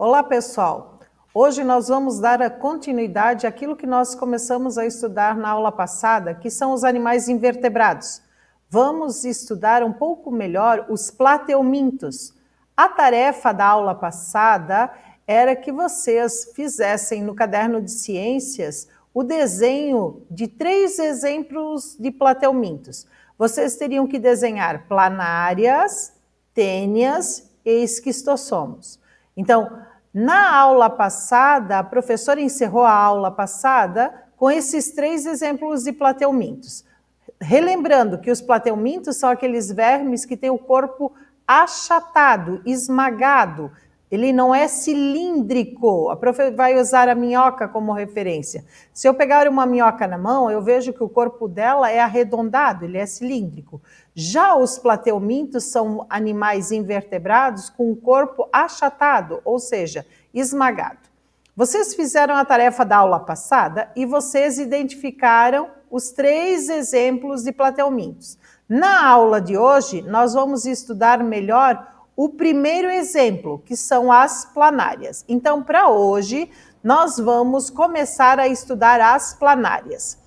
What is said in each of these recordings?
Olá, pessoal! Hoje nós vamos dar a continuidade àquilo que nós começamos a estudar na aula passada, que são os animais invertebrados. Vamos estudar um pouco melhor os plateumintos. A tarefa da aula passada era que vocês fizessem no caderno de ciências o desenho de 3 exemplos de plateumintos. Vocês teriam que desenhar planárias, tênias e esquistossomos. Então, na aula passada, a professora encerrou a aula passada com esses 3 exemplos de plateumintos. Relembrando que os plateumintos são aqueles vermes que têm o corpo achatado, esmagado. Ele não é cilíndrico. A prof vai usar a minhoca como referência. Se eu pegar uma minhoca na mão, eu vejo que o corpo dela é arredondado, ele é cilíndrico. Já os plateumintos são animais invertebrados com o corpo achatado, ou seja, esmagado. Vocês fizeram a tarefa da aula passada e vocês identificaram os 3 exemplos de plateumintos. Na aula de hoje, nós vamos estudar melhor o primeiro exemplo, que são as planárias. Então, para hoje, nós vamos começar a estudar as planárias.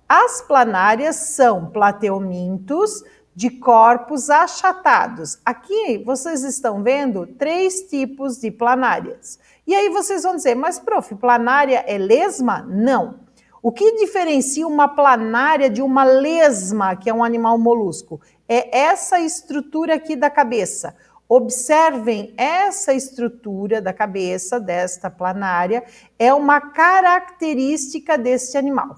As planárias são plateumintos de corpos achatados. Aqui vocês estão vendo 3 tipos de planárias. E aí vocês vão dizer, mas prof, planária é lesma? Não. O que diferencia uma planária de uma lesma, que é um animal molusco? É essa estrutura aqui da cabeça. Observem essa estrutura da cabeça desta planária, é uma característica deste animal.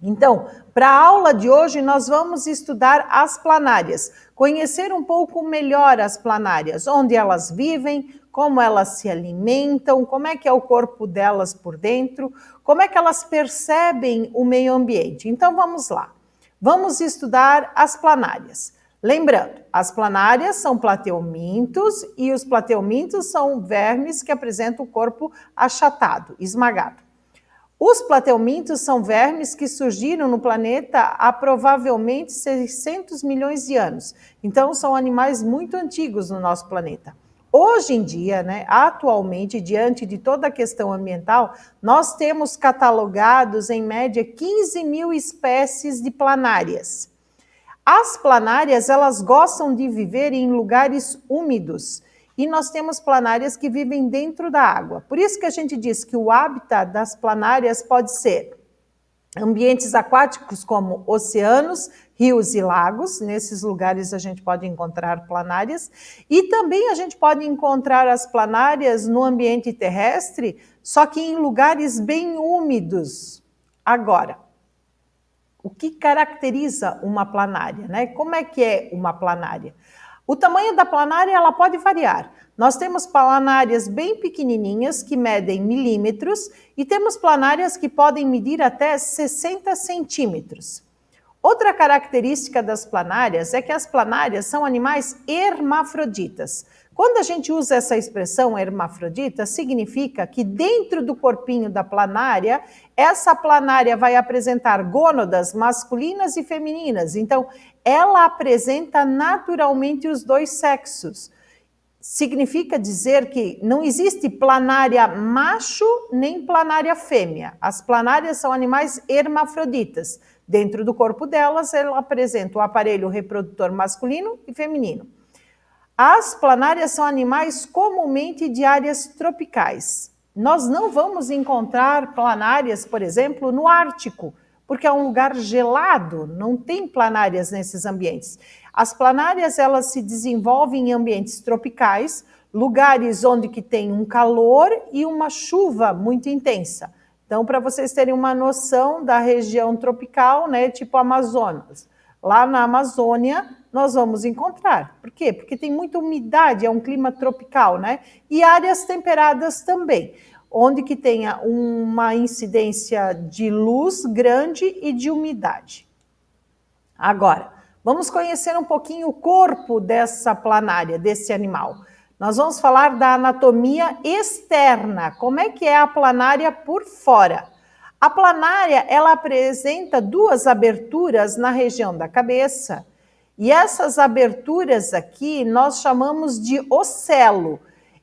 Então, para a aula de hoje, nós vamos estudar as planárias, conhecer um pouco melhor as planárias, onde elas vivem, como elas se alimentam, como é que é o corpo delas por dentro, como é que elas percebem o meio ambiente. Então, vamos lá. Vamos estudar as planárias. Lembrando, as planárias são plateumintos e os plateumintos são vermes que apresentam o corpo achatado, esmagado. Os plateumintos são vermes que surgiram no planeta há provavelmente 600 milhões de anos. Então, são animais muito antigos no nosso planeta. Hoje em dia, atualmente, diante de toda a questão ambiental, nós temos catalogados, em média, 15 mil espécies de planárias. As planárias, elas gostam de viver em lugares úmidos. E nós temos planárias que vivem dentro da água. Por isso que a gente diz que o hábitat das planárias pode ser ambientes aquáticos como oceanos, rios e lagos. Nesses lugares a gente pode encontrar planárias. E também a gente pode encontrar as planárias no ambiente terrestre, só que em lugares bem úmidos. Agora, o que caracteriza uma planária, Como é que é uma planária? O tamanho da planária ela pode variar. Nós temos planárias bem pequenininhas que medem milímetros e temos planárias que podem medir até 60 centímetros. Outra característica das planárias é que as planárias são animais hermafroditas. Quando a gente usa essa expressão hermafrodita, significa que dentro do corpinho da planária, essa planária vai apresentar gônadas masculinas e femininas. Então, ela apresenta naturalmente os 2 sexos. Significa dizer que não existe planária macho nem planária fêmea. As planárias são animais hermafroditas. Dentro do corpo delas, ela apresenta o aparelho reprodutor masculino e feminino. As planárias são animais comumente de áreas tropicais. Nós não vamos encontrar planárias, por exemplo, no Ártico, porque é um lugar gelado, não tem planárias nesses ambientes. As planárias, elas se desenvolvem em ambientes tropicais, lugares onde que tem um calor e uma chuva muito intensa. Então, para vocês terem uma noção da região tropical, tipo Amazonas. Lá na Amazônia, nós vamos encontrar. Por quê? Porque tem muita umidade, é um clima tropical, E áreas temperadas também, onde que tenha uma incidência de luz grande e de umidade. Agora, vamos conhecer um pouquinho o corpo dessa planária, desse animal. Nós vamos falar da anatomia externa, como é que é a planária por fora. A planária, ela apresenta 2 aberturas na região da cabeça, e essas aberturas aqui nós chamamos de ocelo.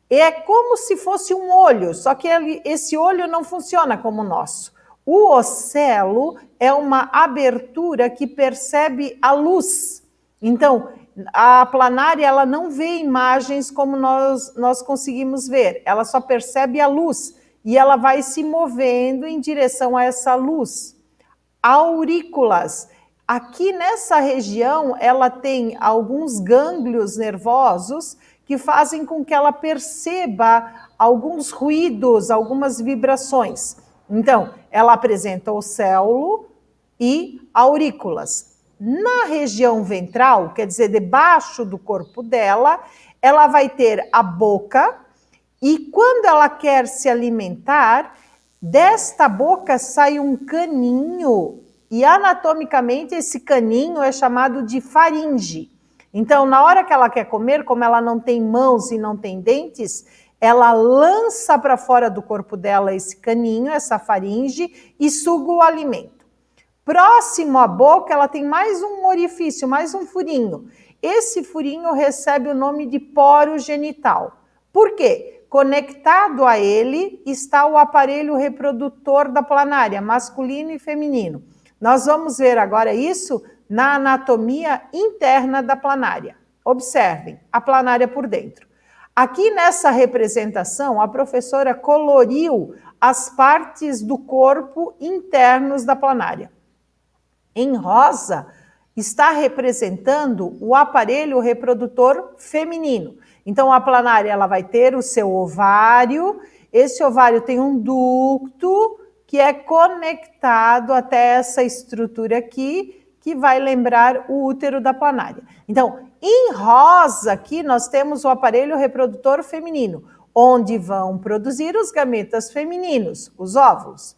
É como se fosse um olho, só que esse olho não funciona como o nosso. O ocelo é uma abertura que percebe a luz. Então, a planária ela não vê imagens como nós conseguimos ver, ela só percebe a luz e ela vai se movendo em direção a essa luz. Aurículas. Aqui nessa região, ela tem alguns gânglios nervosos que fazem com que ela perceba alguns ruídos, algumas vibrações. Então, ela apresenta océulo e aurículas. Na região ventral, quer dizer, debaixo do corpo dela, ela vai ter a boca e quando ela quer se alimentar, desta boca sai um caninho e anatomicamente esse caninho é chamado de faringe. Então, na hora que ela quer comer, como ela não tem mãos e não tem dentes, ela lança para fora do corpo dela esse caninho, essa faringe, e suga o alimento. Próximo à boca, ela tem mais um orifício, mais um furinho. Esse furinho recebe o nome de poro genital. Por quê? Conectado a ele está o aparelho reprodutor da planária, masculino e feminino. Nós vamos ver agora isso na anatomia interna da planária. Observem, a planária por dentro. Aqui nessa representação, a professora coloriu as partes do corpo internos da planária. Em rosa, está representando o aparelho reprodutor feminino. Então, a planária ela vai ter o seu ovário, esse ovário tem um ducto que é conectado até essa estrutura aqui, que vai lembrar o útero da planária. Então, em rosa aqui nós temos o aparelho reprodutor feminino, onde vão produzir os gametas femininos, os óvulos.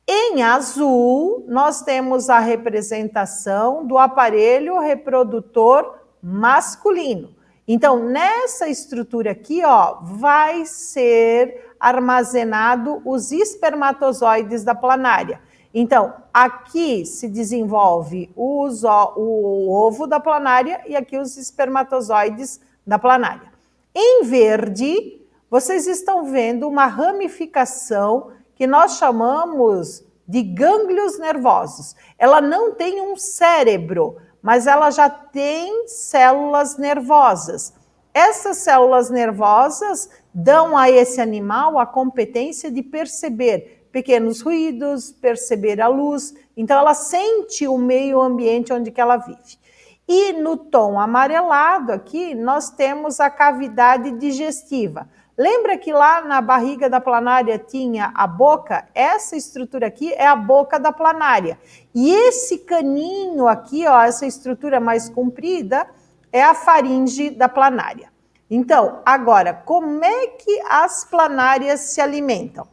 Em azul, nós temos a representação do aparelho reprodutor masculino. Então, nessa estrutura aqui, ó, vai ser armazenado os espermatozoides da planária. Então, aqui se desenvolve o ovo da planária e aqui os espermatozoides da planária. Em verde, vocês estão vendo uma ramificação que nós chamamos de gânglios nervosos. Ela não tem um cérebro, mas ela já tem células nervosas. Essas células nervosas dão a esse animal a competência de perceber pequenos ruídos, perceber a luz. Então, ela sente o meio ambiente onde que ela vive. E no tom amarelado aqui, nós temos a cavidade digestiva. Lembra que lá na barriga da planária tinha a boca? Essa estrutura aqui é a boca da planária. E esse caninho aqui, ó, essa estrutura mais comprida, é a faringe da planária. Então, agora, como é que as planárias se alimentam?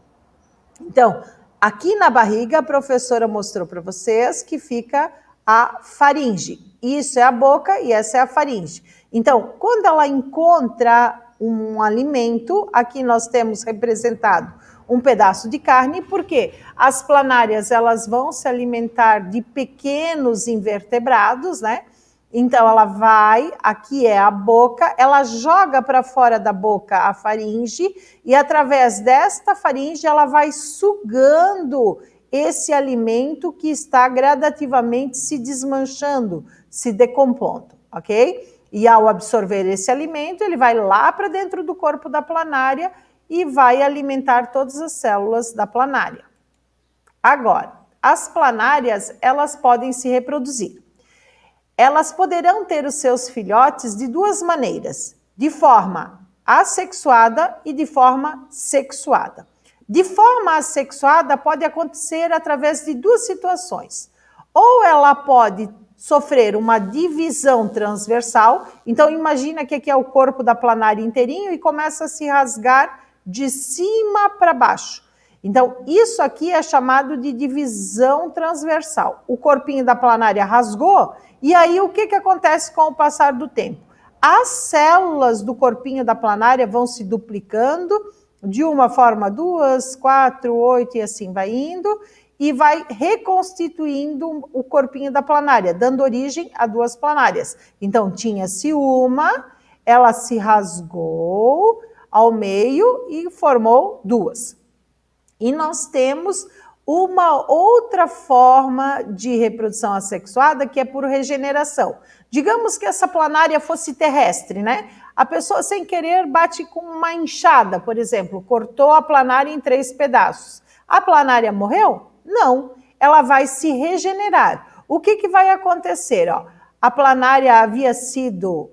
Então, aqui na barriga, a professora mostrou para vocês que fica a faringe. Isso é a boca e essa é a faringe. Então, quando ela encontra um alimento, aqui nós temos representado um pedaço de carne, porque as planárias elas vão se alimentar de pequenos invertebrados, né? Então ela vai, aqui é a boca, ela joga para fora da boca a faringe e através desta faringe ela vai sugando esse alimento que está gradativamente se desmanchando, se decompondo, ok? E ao absorver esse alimento, ele vai lá para dentro do corpo da planária e vai alimentar todas as células da planária. Agora, as planárias, elas podem se reproduzir. Elas poderão ter os seus filhotes de duas maneiras, de forma assexuada e de forma sexuada. De forma assexuada pode acontecer através de duas situações. Ou ela pode sofrer uma divisão transversal, então imagina que aqui é o corpo da planária inteirinho e começa a se rasgar de cima para baixo. Então, isso aqui é chamado de divisão transversal. O corpinho da planária rasgou, e aí o que acontece com o passar do tempo? As células do corpinho da planária vão se duplicando, de uma forma 2, 4, 8 e assim vai indo, e vai reconstituindo o corpinho da planária, dando origem a duas planárias. Então, tinha-se uma, ela se rasgou, ao meio e formou duas. E nós temos uma outra forma de reprodução assexuada, que é por regeneração. Digamos que essa planária fosse terrestre, né? A pessoa, sem querer, bate com uma enxada, por exemplo, cortou a planária em 3 pedaços. A planária morreu? Não, ela vai se regenerar. O que vai acontecer? Ó, a planária havia sido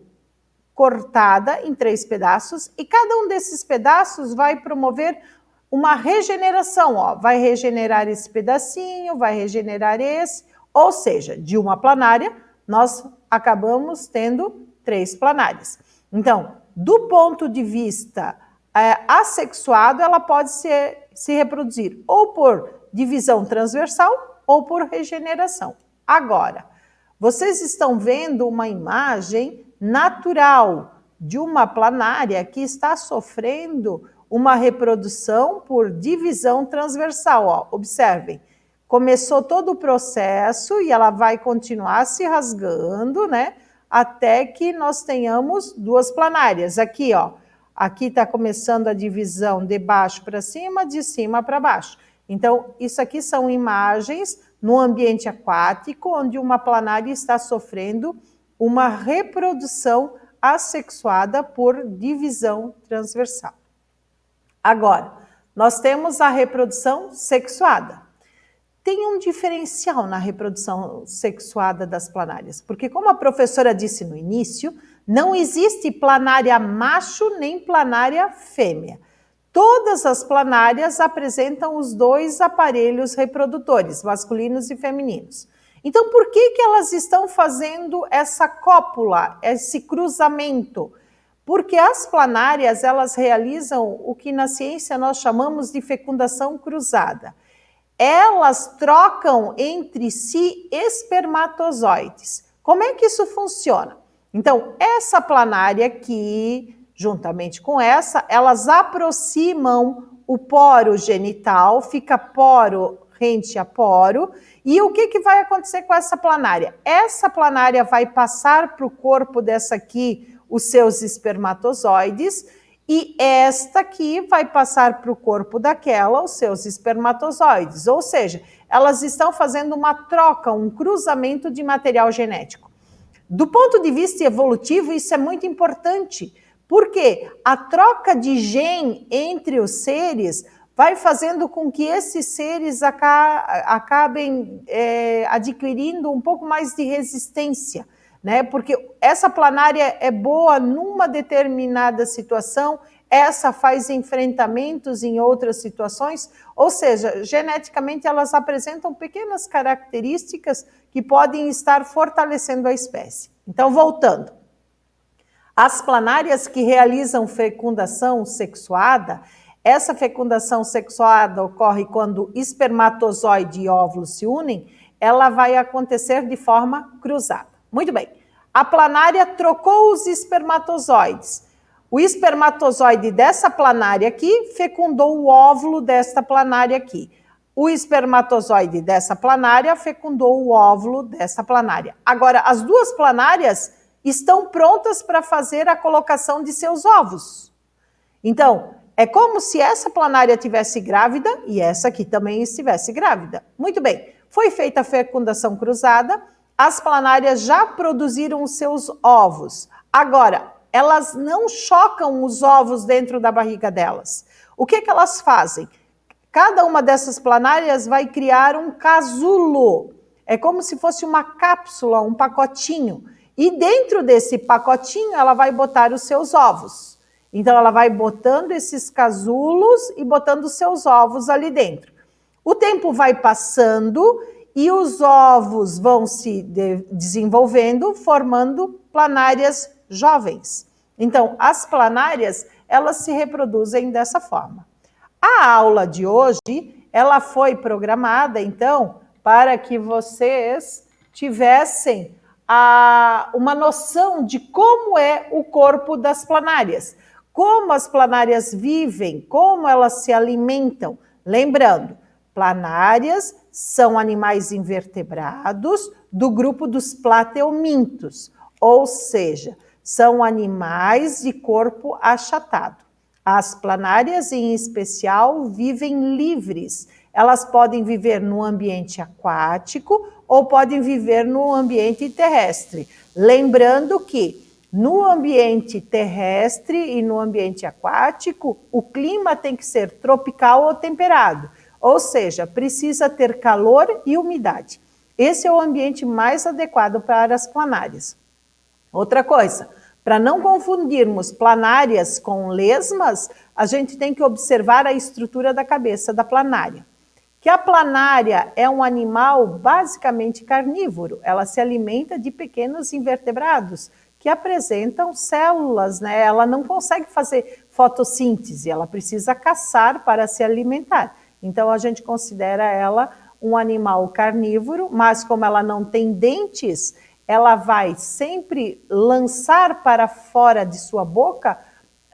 cortada em 3 pedaços e cada um desses pedaços vai promover uma regeneração, ó, vai regenerar esse pedacinho, vai regenerar esse, ou seja, de uma planária, nós acabamos tendo 3 planárias. Então, do ponto de vista assexuado, ela pode se reproduzir ou por divisão transversal ou por regeneração. Agora, vocês estão vendo uma imagem natural de uma planária que está sofrendo uma reprodução por divisão transversal. Ó, observem, começou todo o processo e ela vai continuar se rasgando, né? Até que nós tenhamos 2 planárias. Aqui, ó, aqui está começando a divisão de baixo para cima, de cima para baixo. Então, isso aqui são imagens no ambiente aquático, onde uma planária está sofrendo uma reprodução assexuada por divisão transversal. Agora, nós temos a reprodução sexuada. Tem um diferencial na reprodução sexuada das planárias, porque como a professora disse no início, não existe planária macho nem planária fêmea. Todas as planárias apresentam os 2 aparelhos reprodutores, masculinos e femininos. Então, por que elas estão fazendo essa cópula, esse cruzamento? Porque as planárias, elas realizam o que na ciência nós chamamos de fecundação cruzada. Elas trocam entre si espermatozoides. Como é que isso funciona? Então, essa planária aqui, juntamente com essa, elas aproximam o poro genital, fica poro rente a poro. E o que vai acontecer com essa planária? Essa planária vai passar para o corpo dessa aqui os seus espermatozoides e esta aqui vai passar para o corpo daquela os seus espermatozoides. Ou seja, elas estão fazendo uma troca, um cruzamento de material genético. Do ponto de vista evolutivo, isso é muito importante, porque a troca de gene entre os seres vai fazendo com que esses seres acabem adquirindo um pouco mais de resistência, né? Porque essa planária é boa numa determinada situação, essa faz enfrentamentos em outras situações, ou seja, geneticamente elas apresentam pequenas características que podem estar fortalecendo a espécie. Então, voltando. As planárias que realizam fecundação sexuada, essa fecundação sexuada ocorre quando espermatozoide e óvulo se unem, ela vai acontecer de forma cruzada. Muito bem, a planária trocou os espermatozoides. O espermatozoide dessa planária aqui fecundou o óvulo desta planária aqui. O espermatozoide dessa planária fecundou o óvulo dessa planária. Agora, as 2 planárias estão prontas para fazer a colocação de seus ovos. Então, é como se essa planária estivesse grávida e essa aqui também estivesse grávida. Muito bem, foi feita a fecundação cruzada, as planárias já produziram os seus ovos. Agora, elas não chocam os ovos dentro da barriga delas. O que elas fazem? Cada uma dessas planárias vai criar um casulo. É como se fosse uma cápsula, um pacotinho. E dentro desse pacotinho, ela vai botar os seus ovos. Então, ela vai botando esses casulos e botando os seus ovos ali dentro. O tempo vai passando e os ovos vão se desenvolvendo, formando planárias jovens. Então, as planárias, elas se reproduzem dessa forma. A aula de hoje, ela foi programada, então, para que vocês tivessem uma noção de como é o corpo das planárias, como as planárias vivem, como elas se alimentam. Lembrando, planárias são animais invertebrados do grupo dos plateumintos, ou seja, são animais de corpo achatado. As planárias, em especial, vivem livres. Elas podem viver no ambiente aquático ou podem viver no ambiente terrestre. Lembrando que no ambiente terrestre e no ambiente aquático, o clima tem que ser tropical ou temperado, ou seja, precisa ter calor e umidade. Esse é o ambiente mais adequado para as planárias. Outra coisa, para não confundirmos planárias com lesmas, a gente tem que observar a estrutura da cabeça da planária. Que a planária é um animal basicamente carnívoro, ela se alimenta de pequenos invertebrados que apresentam células, né? Ela não consegue fazer fotossíntese, ela precisa caçar para se alimentar. Então a gente considera ela um animal carnívoro, mas como ela não tem dentes, ela vai sempre lançar para fora de sua boca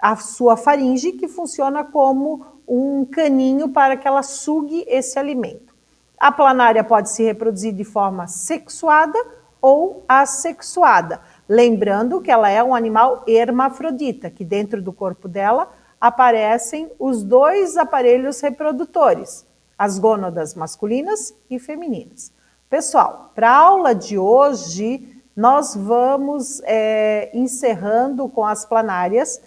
a sua faringe, que funciona como um caninho para que ela sugue esse alimento. A planária pode se reproduzir de forma sexuada ou assexuada. Lembrando que ela é um animal hermafrodita, que dentro do corpo dela aparecem os dois aparelhos reprodutores, as gônadas masculinas e femininas. Pessoal, para a aula de hoje, nós vamos encerrando com as planárias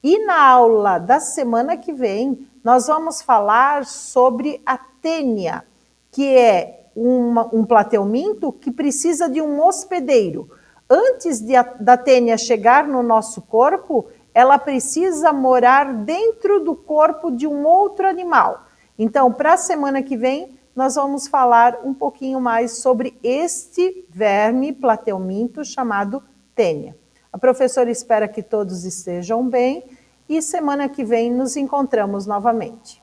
e na aula da semana que vem, nós vamos falar sobre a tênia, que é um plateuminto que precisa de um hospedeiro. Antes da tênia chegar no nosso corpo, ela precisa morar dentro do corpo de um outro animal. Então, para a semana que vem, nós vamos falar um pouquinho mais sobre este verme plateuminto chamado tênia. A professora espera que todos estejam bem e semana que vem nos encontramos novamente.